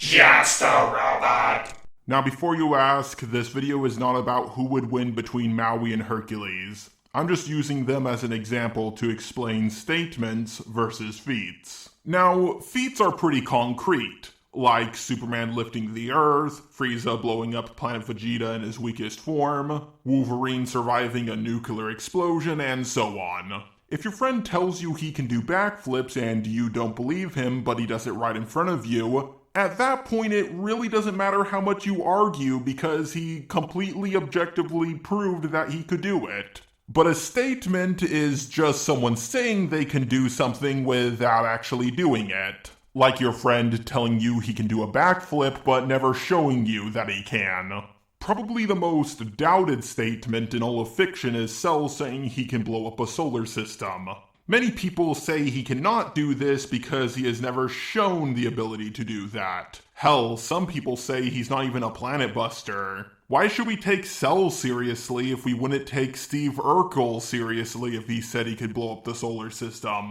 Just a robot. Now before you ask, this video is not about who would win between Maui and Hercules. I'm just using them as an example to explain statements versus feats. Now, feats are pretty concrete, like Superman lifting the Earth, Frieza blowing up Planet Vegeta in his weakest form, Wolverine surviving a nuclear explosion, and so on. If your friend tells you he can do backflips and you don't believe him, but he does it right in front of you, at that point it really doesn't matter how much you argue because he completely objectively proved that he could do it. But a statement is just someone saying they can do something without actually doing it. Like your friend telling you he can do a backflip but never showing you that he can. Probably the most doubted statement in all of fiction is Cell saying he can blow up a solar system. Many people say he cannot do this because he has never shown the ability to do that. Hell, some people say he's not even a planet buster. Why should we take Cell seriously if we wouldn't take Steve Urkel seriously if he said he could blow up the solar system?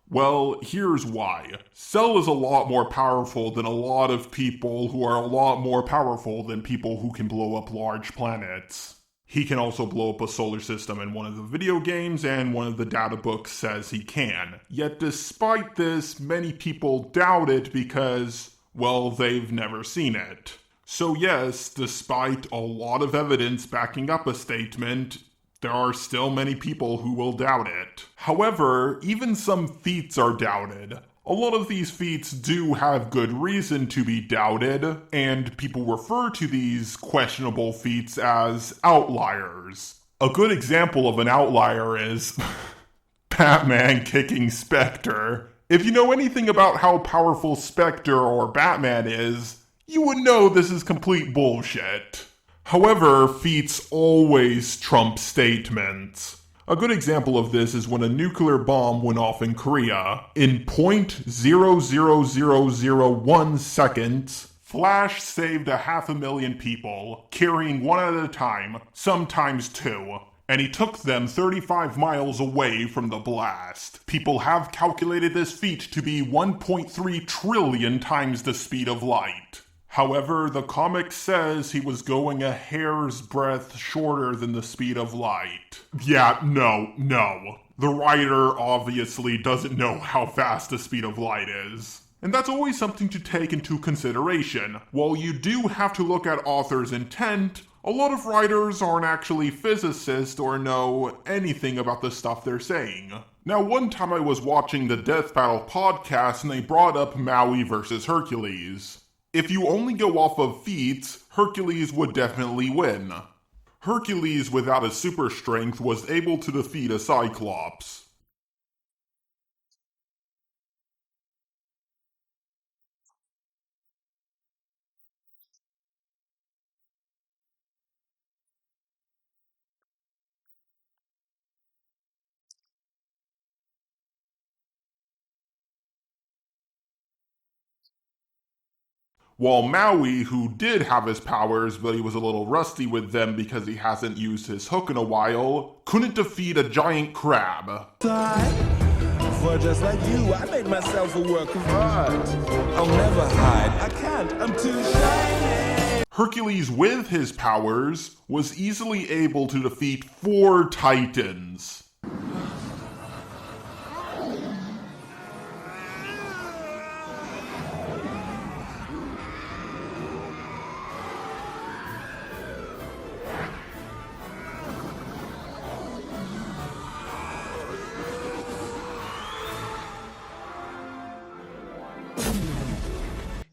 Well, here's why. Cell is a lot more powerful than a lot of people who are a lot more powerful than people who can blow up large planets. He can also blow up a solar system in one of the video games, and one of the data books says he can. Yet despite this, many people doubt it because, well, they've never seen it. So yes, despite a lot of evidence backing up a statement, there are still many people who will doubt it. However, even some feats are doubted. A lot of these feats do have good reason to be doubted, and people refer to these questionable feats as outliers. A good example of an outlier is Batman kicking Spectre. If you know anything about how powerful Spectre or Batman is, you would know this is complete bullshit. However, feats always trump statements. A good example of this is when a nuclear bomb went off in Korea. In 0.00001 seconds, Flash saved 500,000 people, carrying one at a time, sometimes two. And he took them 35 miles away from the blast. People have calculated this feat to be 1.3 trillion times the speed of light. However, the comic says he was going a hair's breadth shorter than the speed of light. Yeah, no. The writer obviously doesn't know how fast the speed of light is. And that's always something to take into consideration. While you do have to look at author's intent, a lot of writers aren't actually physicists or know anything about the stuff they're saying. Now, one time I was watching the Death Battle podcast and they brought up Maui versus Hercules. If you only go off of feats, Hercules would definitely win. Hercules, without his super strength, was able to defeat a Cyclops. While Maui, who did have his powers, but he was a little rusty with them because he hasn't used his hook in a while, couldn't defeat a giant crab. For just like you, I made myself a work of art. I'll never hide. I can't. I'm too shiny. Hercules, with his powers, was easily able to defeat 4 Titans.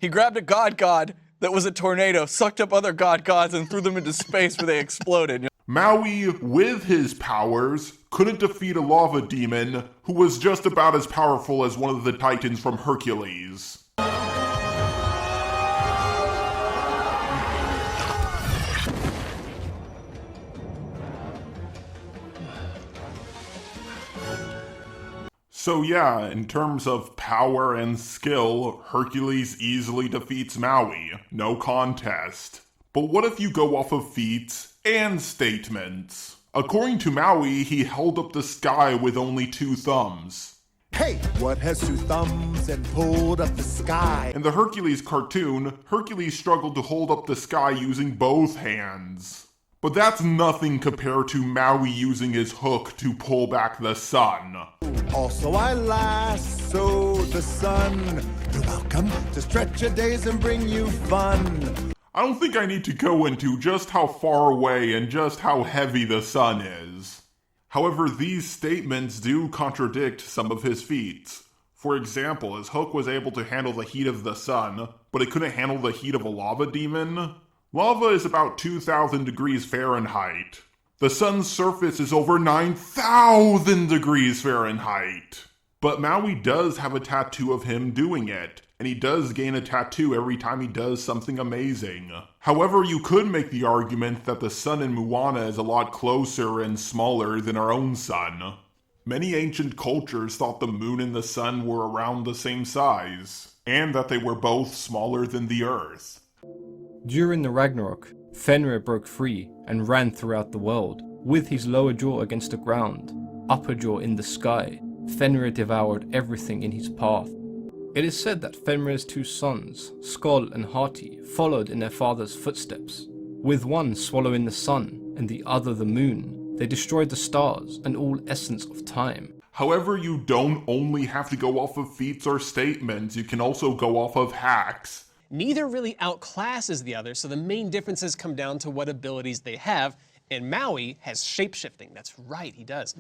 He grabbed a god that was a tornado, sucked up other gods, and threw them into space where they exploded. Maui, with his powers, couldn't defeat a lava demon who was just about as powerful as one of the Titans from Hercules. So yeah, in terms of power and skill, Hercules easily defeats Maui. No contest. But what if you go off of feats and statements? According to Maui, he held up the sky with only 2 thumbs. Hey, what has two thumbs and pulled up the sky? In the Hercules cartoon, Hercules struggled to hold up the sky using both hands. But that's nothing compared to Maui using his hook to pull back the sun. Also I lasso the sun. You're welcome to stretch your days and bring you fun. I don't think I need to go into just how far away and just how heavy the sun is. However, these statements do contradict some of his feats. For example, his hook was able to handle the heat of the sun, but it couldn't handle the heat of a lava demon. Lava is about 2,000 degrees Fahrenheit. The sun's surface is over 9,000 degrees Fahrenheit. But Maui does have a tattoo of him doing it, and he does gain a tattoo every time he does something amazing. However, you could make the argument that the sun in Moana is a lot closer and smaller than our own sun. Many ancient cultures thought the moon and the sun were around the same size, and that they were both smaller than the earth. During the Ragnarok, Fenrir broke free and ran throughout the world, with his lower jaw against the ground, upper jaw in the sky. Fenrir devoured everything in his path. It is said that Fenrir's two sons, Skoll and Hati, followed in their father's footsteps. With one swallowing the sun and the other the moon, they destroyed the stars and all essence of time. However, you don't only have to go off of feats or statements, you can also go off of hacks. Neither really outclasses the other, so the main differences come down to what abilities they have. And Maui has shapeshifting. That's right, he does.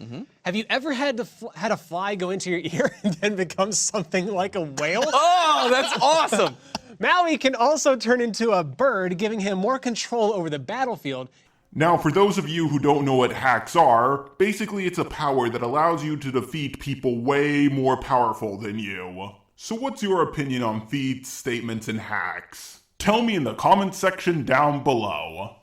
Have you ever had a fly go into your ear and then become something like a whale? Oh, that's awesome! Maui can also turn into a bird, giving him more control over the battlefield. Now, for those of you who don't know what hacks are, basically it's a power that allows you to defeat people way more powerful than you. So what's your opinion on feats, statements, and hacks? Tell me in the comment section down below.